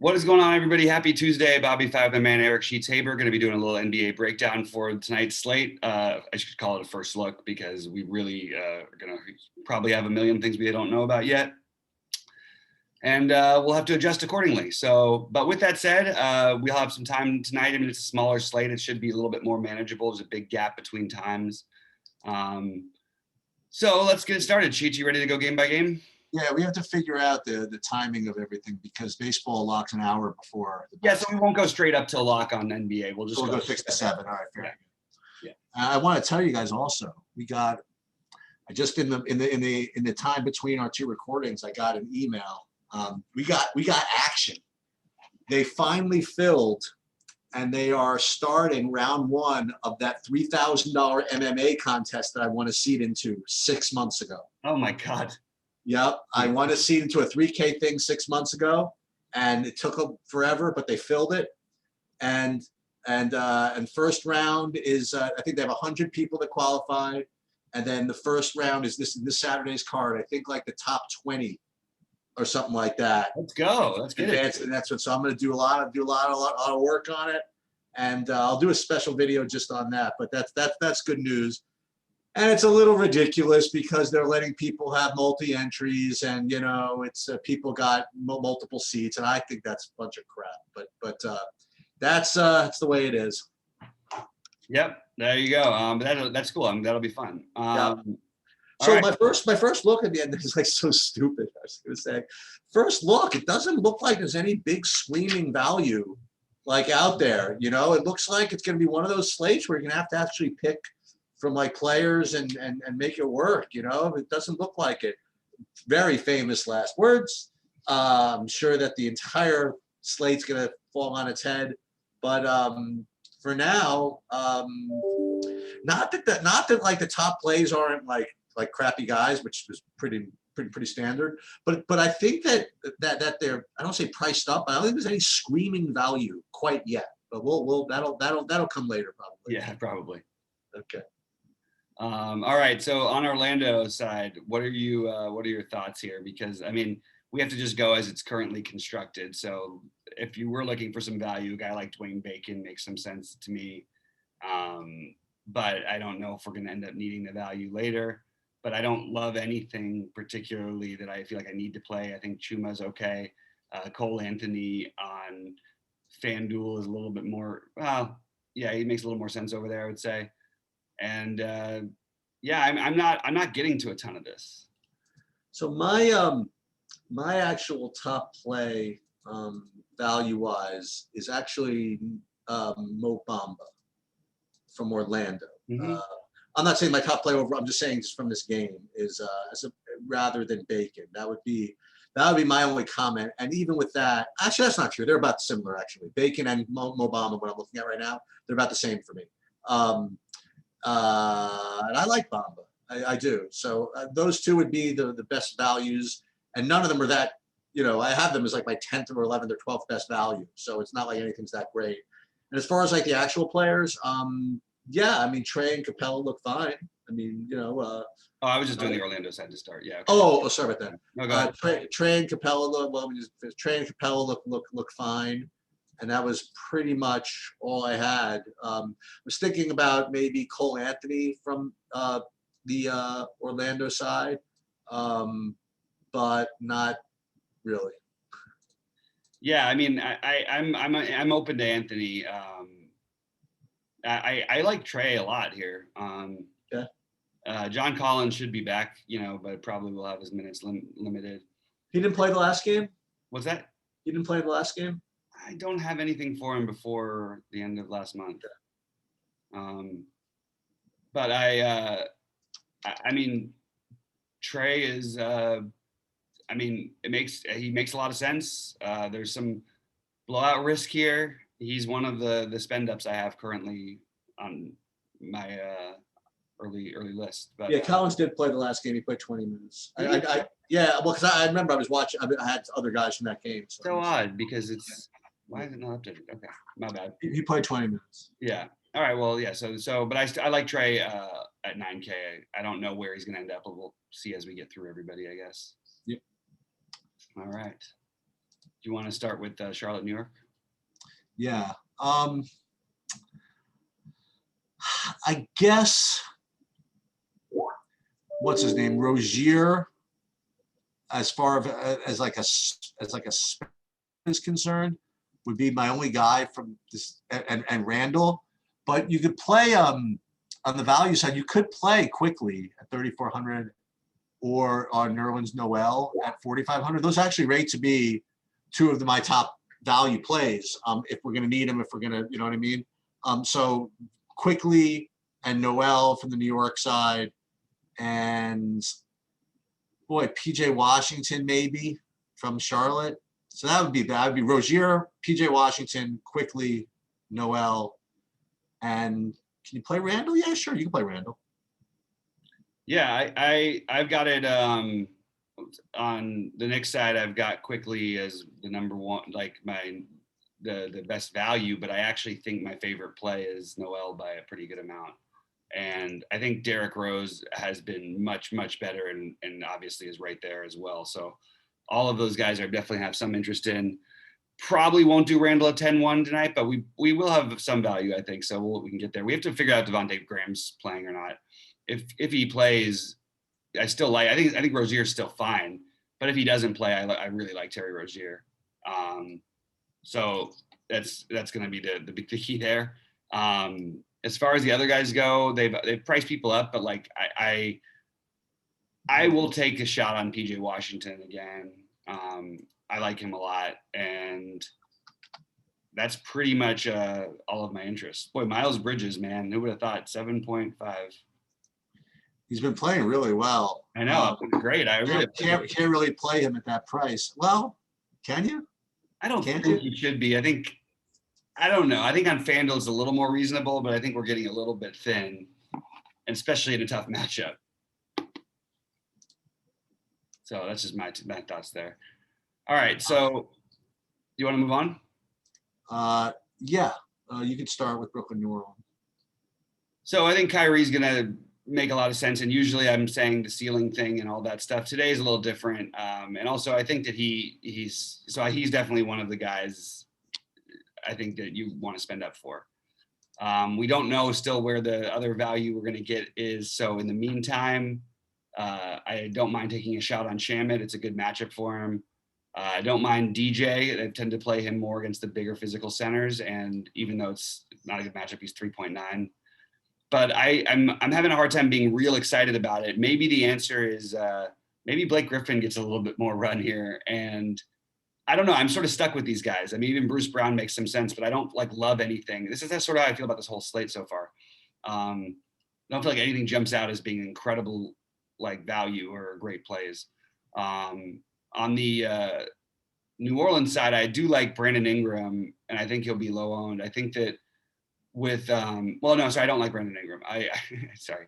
What is going on, everybody? Happy Tuesday. BobbyFi and man Eric Sheets-Haber going to be doing a little NBA breakdown for tonight's slate. I should call it a first look because we really are going to probably have a million things we don't know about yet. And we'll have to adjust accordingly. But with that said, we'll have some time tonight. I mean, it's a smaller slate. It should be a little bit more manageable. There's a big gap between times. So let's get it started. Sheets, you ready to go game by game? Yeah, we have to figure out the timing of everything because baseball locks an hour before. Yeah, so we won't go straight up to lock on NBA. We'll just go 6 to 7. All right, fair. Yeah. I want to tell you guys also, I just in the time between our two recordings, I got an email. We got action. They finally filled, and they are starting round 1 of that $3,000 MMA contest that I won a seat into 6 months ago. Oh my God. Yep, I won a seat into a 3K thing 6 months ago, and it took them forever, but they filled it. And first round is I think they have 100 people that qualified, and then the first round is this Saturday's card. I think like the top 20 or something like that. Let's go. Let's get it. And that's what. So I'm going to do a lot of work on it, and I'll do a special video just on that. But that's good news. And it's a little ridiculous because they're letting people have multi-entries, and it's people got multiple seats, and I think that's a bunch of crap. But that's the way it is. Yep, there you go. That's cool. That'll be fun. So right. my first look at the end is like so stupid. I was going to say, first look, it doesn't look like there's any big screaming value like out there. It looks like it's going to be one of those slates where you're going to actually pick from like players and make it work. It doesn't look like it. Very famous last words. I'm sure that the entire slate's gonna fall on its head, but for now, not that like the top plays aren't like crappy guys, which is pretty standard, but I think that they're, I don't say priced up. I don't think there's any screaming value quite yet, but that'll come later probably. Yeah, probably. Okay. All right. So on Orlando's side, what are your thoughts here? Because I mean, we have to just go as it's currently constructed. So if you were looking for some value, a guy like Dwayne Bacon makes some sense to me. But I don't know if we're going to end up needing the value later. But I don't love anything particularly that I feel like I need to play. I think Chuma's okay. Cole Anthony on FanDuel is a little bit more. Well, yeah, he makes a little more sense over there, I would say. And yeah, I'm not getting to a ton of this. So my actual top play value wise is actually Mo Bamba from Orlando. Mm-hmm. I'm not saying my top play over. I'm just saying just from this game is rather than Bacon. That would be my only comment. And even with that, actually that's not true. They're about similar actually. Bacon and Mo Bamba, what I'm looking at right now, they're about the same for me. And I like Bamba. I do. So those two would be the best values, and none of them are that. I have them as like my 10th or 11th or 12th best value. So it's not like anything's that great. And as far as like the actual players, yeah, I mean Trey and Capella look fine. I mean, I was just doing the Orlando side to start. Yeah. Okay. Oh, sorry about that. No, go ahead. Trey and Capella look fine. And that was pretty much all I had. I was thinking about maybe Cole Anthony from the Orlando side, but not really. Yeah, I mean, I'm open to Anthony. I like Trey a lot here. Yeah. John Collins should be back, but probably will have his minutes limited. He didn't play the last game? What's that? He didn't play the last game? I don't have anything for him before the end of last month. But I mean, Trey is, he makes a lot of sense. There's some blowout risk here. He's one of the spend ups I have currently on my early list. But yeah, Collins did play the last game. He played 20 minutes. Yeah, well, because I remember I was watching. I had other guys from that game. So odd because it's. Why is it not updated? Okay, my bad. He played 20 minutes. Yeah. All right. Well, yeah. So, but I like Trey at 9K. I don't know where he's going to end up, but we'll see as we get through everybody, I guess. Yep. All right. Do you want to start with Charlotte, New York? Yeah. I guess, what's his name? Rozier, as far as like a spin is concerned, would be my only guy from this, and Randall. But you could play on the value side, you could play quickly at 3,400 or on Nerlens Noel at 4,500. Those actually rate to be two of my top value plays. If we're going to need them, if we're going to, you know what I mean? So quickly and Noel from the New York side, and boy, PJ Washington maybe from Charlotte. So that would be Rozier, PJ Washington, quickly, Noel, and can you play Randall? Yeah, sure, you can play Randall. Yeah, I've got it on the Knicks side. I've got quickly as the number one, like the best value, but I actually think my favorite play is Noel by a pretty good amount. And I think Derrick Rose has been much, much better and obviously is right there as well. So all of those guys I definitely have some interest in. Probably won't do Randall at 10-1 tonight, but we will have some value, I think. So we can get there. We have to figure out if Devontae Graham's playing or not. If he plays, I still like. I think Rozier's still fine, but if he doesn't play, I really like Terry Rozier. So that's going to be the key there. As far as the other guys go, they've priced people up, but like I will take a shot on PJ Washington again. I like him a lot, and that's pretty much all of my interest. Boy, Miles Bridges, man, who would have thought 7.5? He's been playing really well. I know, great. I really can't really play him at that price. Well, can you? I don't think you should be. I don't know. I think on FanDuel it's a little more reasonable, but I think we're getting a little bit thin, and especially in a tough matchup. So that's just my thoughts there. All right. So you want to move on? Yeah. You could start with Brooklyn, New Orleans. So I think Kyrie's going to make a lot of sense. And usually I'm saying the ceiling thing and all that stuff. Today is a little different. And also I think that he's definitely one of the guys I think that you want to spend up for. We don't know still where the other value we're going to get is. So in the meantime, I don't mind taking a shot on Shamet. It's a good matchup for him. I don't mind DJ. I tend to play him more against the bigger physical centers. And even though it's not a good matchup, he's 3.9. But I'm having a hard time being real excited about it. Maybe the answer is maybe Blake Griffin gets a little bit more run here. And I don't know. I'm sort of stuck with these guys. I mean, even Bruce Brown makes some sense, but I don't love anything. That's sort of how I feel about this whole slate so far. I don't feel like anything jumps out as being incredible value or great plays. On the New Orleans side, I do like Brandon Ingram, and I think he'll be low owned. I think that with I don't like Brandon Ingram. Sorry.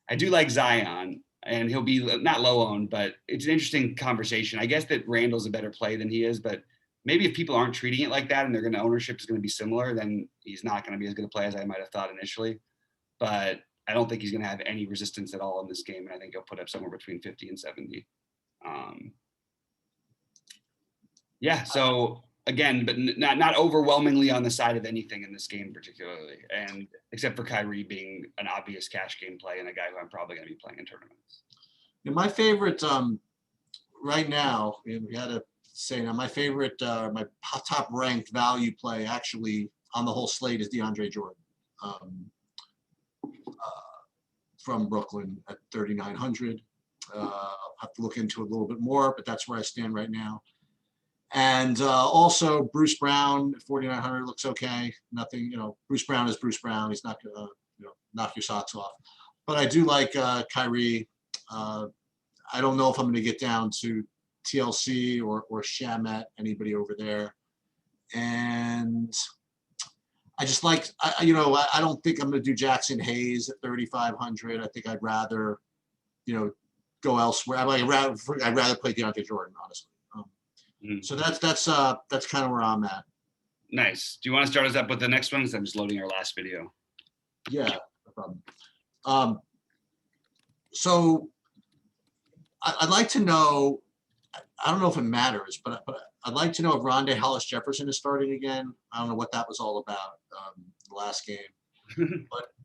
I do like Zion, and he'll be not low owned, but it's an interesting conversation. I guess that Randall's a better play than he is, but maybe if people aren't treating it like that and ownership is going to be similar, then he's not going to be as good a play as I might have thought initially. But I don't think he's going to have any resistance at all in this game, and I think he'll put up somewhere between 50 and 70. So again, but not overwhelmingly on the side of anything in this game particularly, and except for Kyrie being an obvious cash game play and a guy who I'm probably going to be playing in tournaments. My favorite right now, we had to say now, my favorite, my top ranked value play actually on the whole slate is DeAndre Jordan from Brooklyn at 3,900. I'll have to look into it a little bit more, but that's where I stand right now. And also Bruce Brown, 4,900 looks okay. Nothing, Bruce Brown is Bruce Brown. He's not going to, knock your socks off. But I do like Kyrie. I don't know if I'm going to get down to TLC or Shamet, anybody over there. And I just like, I don't think I'm going to do Jackson Hayes at 3,500. I think I'd rather, go elsewhere. I'd rather play DeAndre Jordan, honestly. So that's kind of where I'm at. Nice. Do you want to start us up with the next one? Because I'm just loading our last video. Yeah, no problem. So I'd like to know, I don't know if it matters, but I'd like to know if Rondé Hollis Jefferson is starting again. I don't know what that was all about the last game,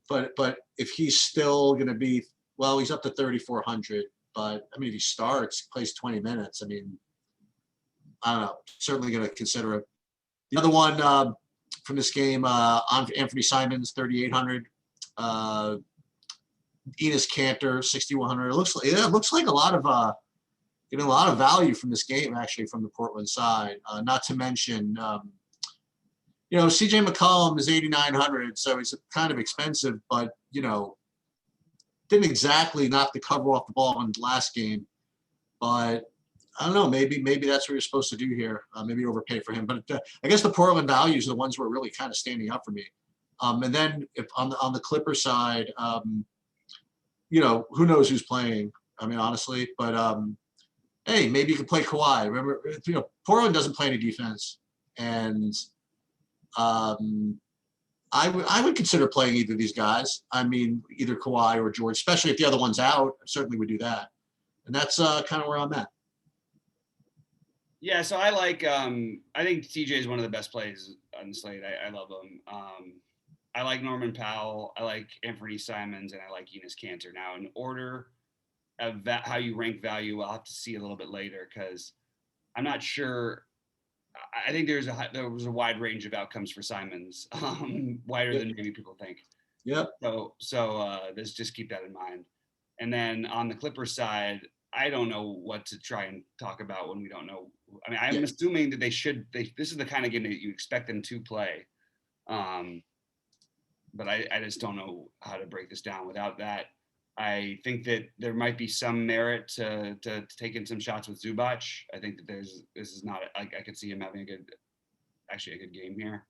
but if he's still going to be, well, he's up to 3,400. But I mean, if he starts, plays 20 minutes, I mean, I don't know. Certainly going to consider it. The other one from this game, Anthony Simons, 3,800. Enos Cantor, 6,100. It looks like a lot of getting a lot of value from this game, actually, from the Portland side. Not to mention, CJ McCollum is 8,900, so he's kind of expensive, but, didn't exactly knock the cover off the ball in the last game. But I don't know, maybe that's what you're supposed to do here. Maybe overpay for him. But I guess the Portland values are the ones who are really kind of standing up for me. And then if on the Clipper side, who knows who's playing? I mean, honestly, but hey, maybe you can play Kawhi. Remember, Portland doesn't play any defense, and I would consider playing either of these guys. I mean, either Kawhi or George, especially if the other one's out. I certainly would do that, and that's kind of where I'm at. Yeah, so I like. I think TJ is one of the best plays on the slate. I love him. I like Norman Powell. I like Anthony Simons, and I like Enos Cantor. Now, in order of how you rank value, I'll have to see a little bit later because I'm not sure. I think there was a wide range of outcomes for Simons, wider than maybe people think. Yep. So let's just keep that in mind. And then on the Clippers side, I don't know what to try and talk about when we don't know. I mean, I'm assuming that this is the kind of game that you expect them to play. But I just don't know how to break this down without that. I think that there might be some merit to taking some shots with Zubac. I think that this is not, I could see him having a good game here.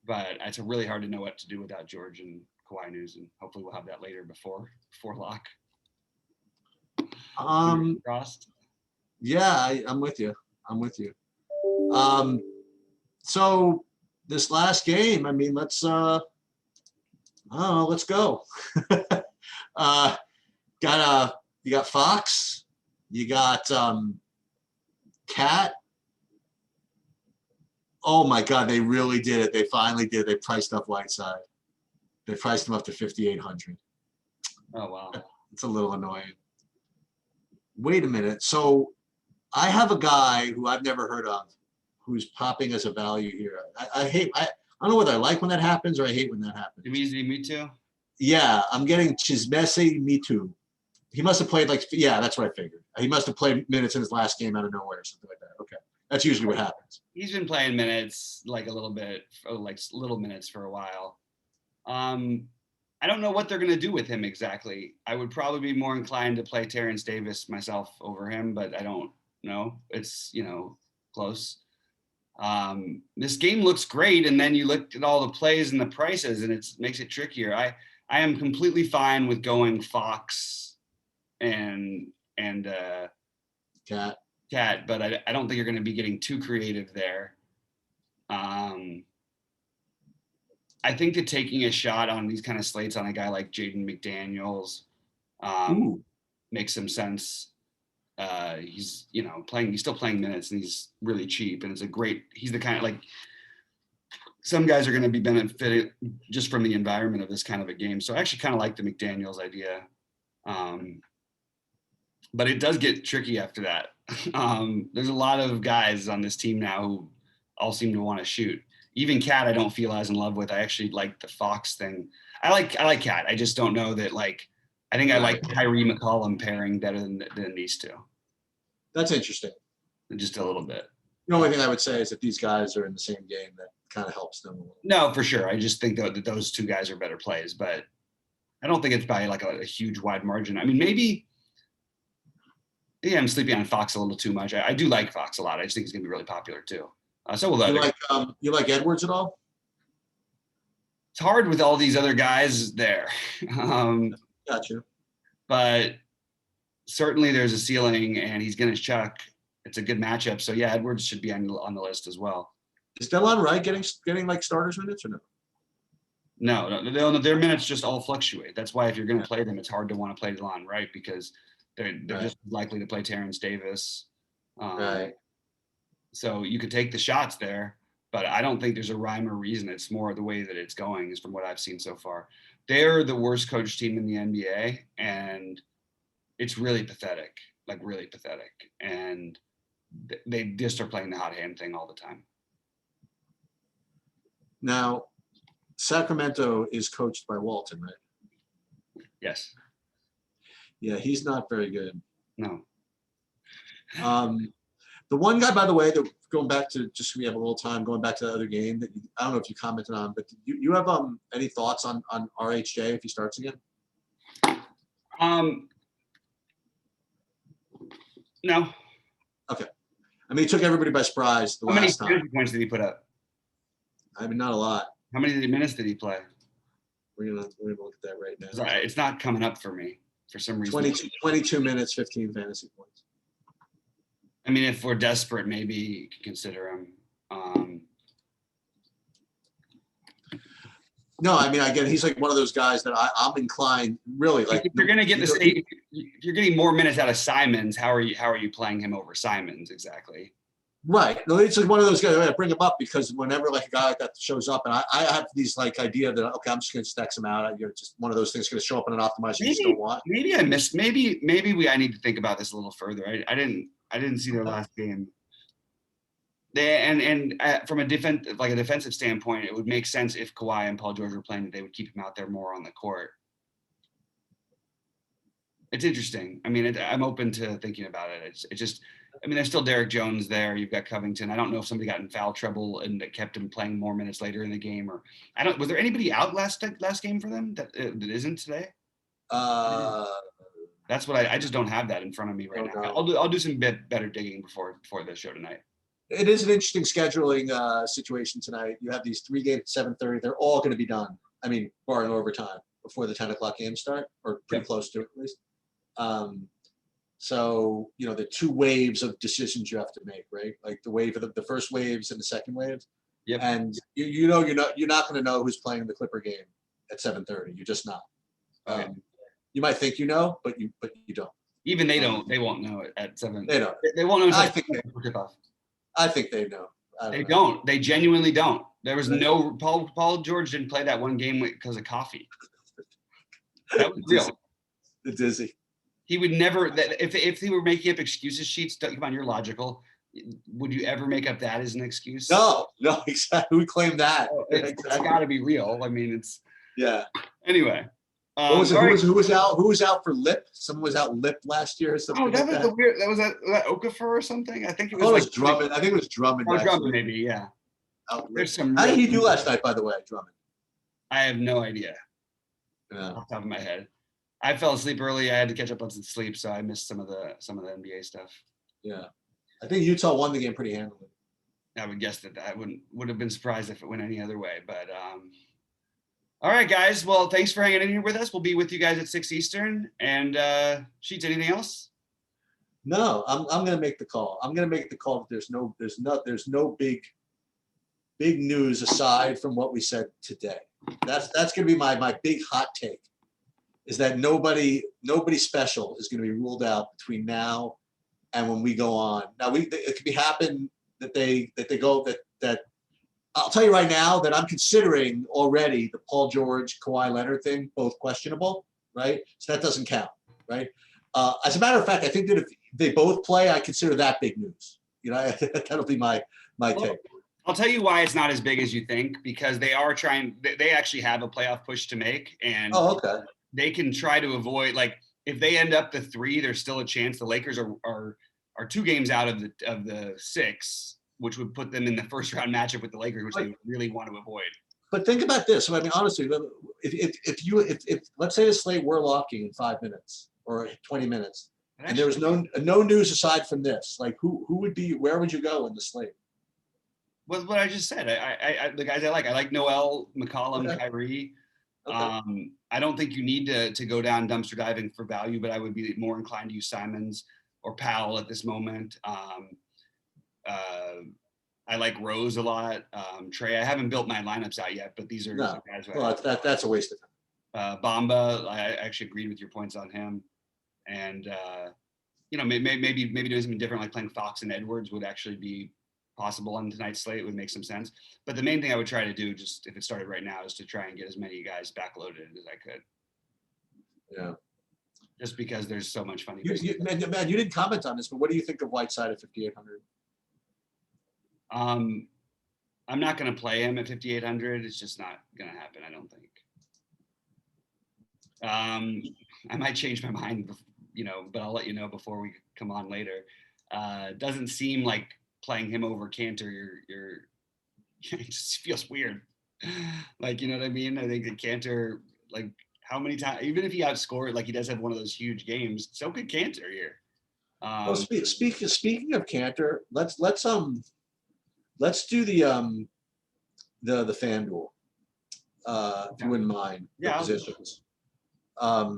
But it's really hard to know what to do without George and Kawhi news, and hopefully we'll have that later before lock. Yeah, I'm with you. So this last game, I mean, let's go. You got Fox, you got Cat. Oh my God, they really did it. They finally did. They priced up Whiteside. They priced him up to 5,800. Oh wow, it's a little annoying. Wait a minute. So I have a guy who I've never heard of who's popping as a value here. I don't know whether I like when that happens or I hate when that happens. Me too. Yeah, I'm getting Chismese Me Too. He must have played that's what I figured. He must have played minutes in his last game out of nowhere or something like that. Okay. That's usually what happens. He's been playing minutes, like a little bit, like little minutes for a while. I don't know what they're going to do with him exactly. I would probably be more inclined to play Terrence Davis myself over him, but I don't know. It's, close. This game looks great, and then you look at all the plays and the prices, and it makes it trickier. I am completely fine with going Fox and Cat, but I don't think you're going to be getting too creative there. I think that taking a shot on these kind of slates on a guy like Jaden McDaniels makes some sense. He's still playing minutes, and he's really cheap, and he's the kind of some guys are going to be benefited just from the environment of this kind of a game. So I actually kind of like the McDaniels idea. But it does get tricky after that. There's a lot of guys on this team now who all seem to want to shoot. Even Cat, I don't feel as in love with. I actually like the Fox thing. I like Cat. I just don't know that I think I like Kyrie McCollum pairing better than these two. That's interesting. Just a little bit. The only thing I would say is that these guys are in the same game, that kind of helps them a little. No, for sure. I just think that those two guys are better plays, but I don't think it's by a huge wide margin. I mean, maybe I'm sleeping on Fox a little too much. I do like Fox a lot. I just think he's going to be really popular too. So will others. You like Edwards at all? It's hard with all these other guys there. Gotcha. But certainly there's a ceiling, and he's going to chuck. It's a good matchup. So yeah, Edwards should be on the list as well. Is Delon Wright getting starters minutes or no? No, their minutes just all fluctuate. That's why if you're going to play them, it's hard to want to play Delon Wright because they're just likely to play Terrence Davis. Right. So you could take the shots there, but I don't think there's a rhyme or reason. It's more the way that it's going is from what I've seen so far. They're the worst coach team in the NBA, and it's really pathetic, like really pathetic. And they just are playing the hot hand thing all the time. Now, Sacramento is coached by Walton, right? Yes. Yeah, he's not very good. No. The one guy, by the way, that going back to just so we have a little time, going back to the other game that I don't know if you commented on, but you have any thoughts on RHJ if he starts again? No. Okay. I mean, he took everybody by surprise the last time. How many points did he put up? I mean, not a lot. How many minutes did he play? We're gonna look at that right now. It's not coming up for me for some reason. 22 minutes, 15 fantasy points. I mean, if we're desperate, maybe you could consider him. No, I mean, again, he's like one of those guys that I'm inclined really like. If you're going to get if you're getting more minutes out of Simons, how are you playing him over Simons exactly? Right. No, it's like one of those guys. I bring him up because whenever like a guy like that shows up, and I have these like idea that okay, I'm just going to stack him out. You're just one of those things going to show up in an optimizer you just don't want. Maybe I missed. Maybe I need to think about this a little further. I didn't see their last game. From a defensive standpoint, it would make sense if Kawhi and Paul George were playing, they would keep him out there more on the court. It's interesting. I mean, I'm open to thinking about it. It's just, I mean, there's still Derek Jones there. You've got Covington. I don't know if somebody got in foul trouble and that kept him playing more minutes later in the game, or was there anybody out last game for them that isn't today? That's what I just don't have that in front of me right now. I'll do some better digging before the show tonight. It is an interesting scheduling situation tonight. You have these 3 games at 7:30. They're all going to be done. I mean, barring overtime before the 10 o'clock games start, or pretty close to it at least. So the 2 waves of decisions you have to make, right? Like the wave of the first waves and the second waves. Yep. And you're not going to know who's playing the Clipper game at 7:30. You're just not. You might think but you don't. Even they won't know it at 7. They don't. They won't know. I think they know. They don't. They genuinely don't. There was no Paul George didn't play that one game because of coffee. That was real. The dizzy. He would never. If he were making up excuses sheets, come on, you're logical. Would you ever make up that as an excuse? No, exactly. Who claimed that? It's got to be real. I mean, it's. Yeah. Anyway. What was it? Who was out? Who was out for lip? Someone was out lip last year or something. That was the weird. Was that Okafor or something? I think it was. It was Drummond. I think it was Drummond. Oh, Drummond, maybe. Yeah. There's some. How did he do last night, by the way, Drummond? I have no idea. Off the top of my head, I fell asleep early. I had to catch up on some sleep, so I missed some of the NBA stuff. Yeah, I think Utah won the game pretty handily. I would guess that I would have been surprised if it went any other way, but. All right, guys. Well, thanks for hanging in here with us. We'll be with you guys at 6 Eastern. And Sheets, anything else? No, I'm going to make the call. I'm going to make the call that there's no big news aside from what we said today. That's going to be my big hot take. Is that nobody special is going to be ruled out between now and when we go on. Now it could happen that they go that. I'll tell you right now that I'm considering already the Paul George, Kawhi Leonard thing, both questionable, right? So that doesn't count, right? As a matter of fact, I think that if they both play, I consider that big news. That'll be my take. I'll tell you why it's not as big as you think, because they are trying. They actually have a playoff push to make, and they can try to avoid. Like if they end up the 3, there's still a chance. The Lakers are 2 games out of the 6. Which would put them in the first round matchup with the Lakers, which they really want to avoid. But think about this. I mean, honestly, if let's say the slate were locking in 5 minutes or 20 minutes, and there was no news aside from this, like who would be? Where would you go in the slate? Well, what I just said. I the guys I like Noel, McCollum, Kyrie. Okay. I don't think you need to go down dumpster diving for value, but I would be more inclined to use Simons or Powell at this moment. I like Rose a lot. Trey, I haven't built my lineups out yet, but these are guys. Well, that's a waste of time. Bamba, I actually agreed with your points on him, and maybe doing something different, like playing Fox and Edwards would actually be possible on tonight's slate would make some sense. But the main thing I would try to do, just if it started right now, is to try and get as many guys backloaded as I could. Yeah. Just because there's so much funny. Man, you didn't comment on this, but what do you think of Whiteside at 5,800? I'm not going to play him at 5,800. It's just not going to happen, I don't think. I might change my mind, but I'll let you know before we come on later. Doesn't seem like playing him over Cantor. It just feels weird. Like, you know what I mean? I think that Cantor, like, how many times, even if he outscored, like he does have one of those huge games, so could Cantor here. Well, speaking of Cantor, let's do the FanDuel, if you wouldn't mind, the positions. I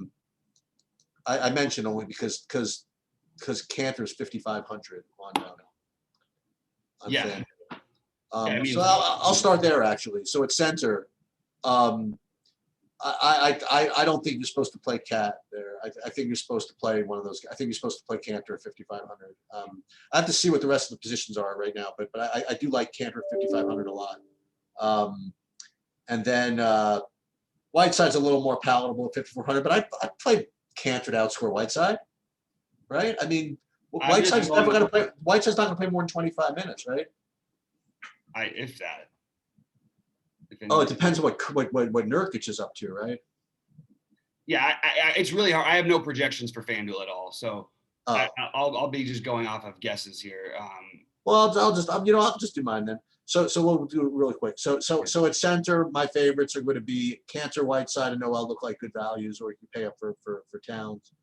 mentioned only because Cantor's 5,500 on FanDuel. So I'll start there actually. So at center, I don't think you're supposed to play Cat there. I think you're supposed to play one of those. I think you're supposed to play Cantor at 5,500. I have to see what the rest of the positions are right now, but I do like Cantor at 5,500 a lot. And then Whiteside's a little more palatable at 5,400, but I play Cantor to outscore Whiteside, right? I mean, Whiteside's never going to play. Whiteside's not going to play more than 25 minutes, right? If that. Oh, it depends on what Nurkic is up to, right? Yeah, it's really hard. I have no projections for FanDuel at all, so I'll be just going off of guesses here. Well, I'll just do mine then. So we'll do it really quick. So at center, my favorites are going to be Cantor, Whiteside, and Noel look like good values, or you can pay up for Towns.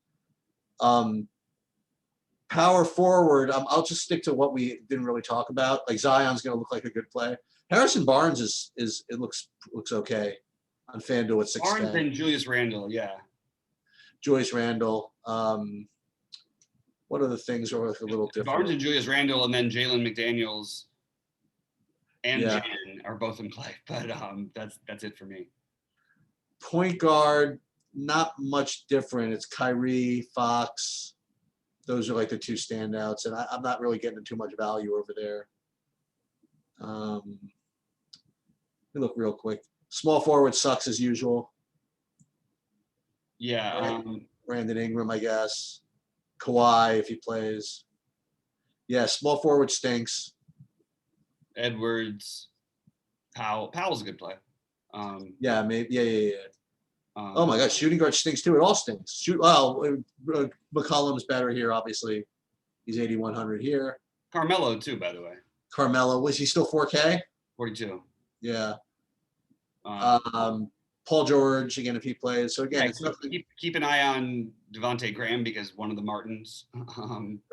Power forward, I'll just stick to what we didn't really talk about. Like Zion's going to look like a good play. Harrison Barnes it looks okay on FanDuel at 6. Barnes and Julius Randle, yeah. Julius Randle. What other things are a little different? Barnes and Julius Randle, and then Jalen McDaniels and Jalen are both in play, but that's it for me. Point guard, not much different. It's Kyrie, Fox. Those are like the two standouts, and I'm not really getting too much value over there. Let me look real quick. Small forward sucks as usual. Yeah. Brandon Ingram, I guess. Kawhi if he plays. Yeah, small forward stinks. Edwards, Powell's a good play. Yeah, maybe. Yeah. Oh my gosh, shooting guard stinks too. It all stinks. McCollum's better here, obviously. He's 8,100 here. Carmelo too, by the way. Carmelo, was he still 4K? 42. Yeah. Paul George again if he plays. So again, it's keep an eye on Devontae Graham because one of the Martins.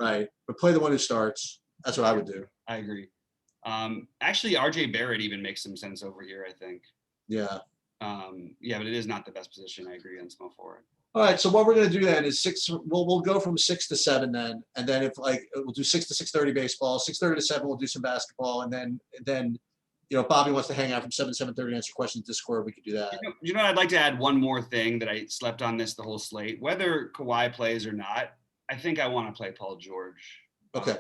Right, but play the one who starts. That's what I would do. I agree. Actually, RJ Barrett even makes some sense over here, I think. Yeah. But it is not the best position. I agree on small forward. All right, so what we're going to do then is 6. We'll go from 6 to 7 then, and then if we'll do 6 to 6:30 baseball, 6:30 to 7 we'll do some basketball, and then if Bobby wants to hang out from 7 to 7:30 answer questions Discord, we could do that. You know, I'd like to add one more thing that I slept on the whole slate. Whether Kawhi plays or not, I think I want to play Paul George. Okay.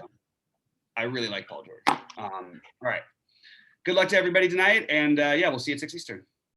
I really like Paul George. All right. Good luck to everybody tonight, and we'll see you at 6 Eastern.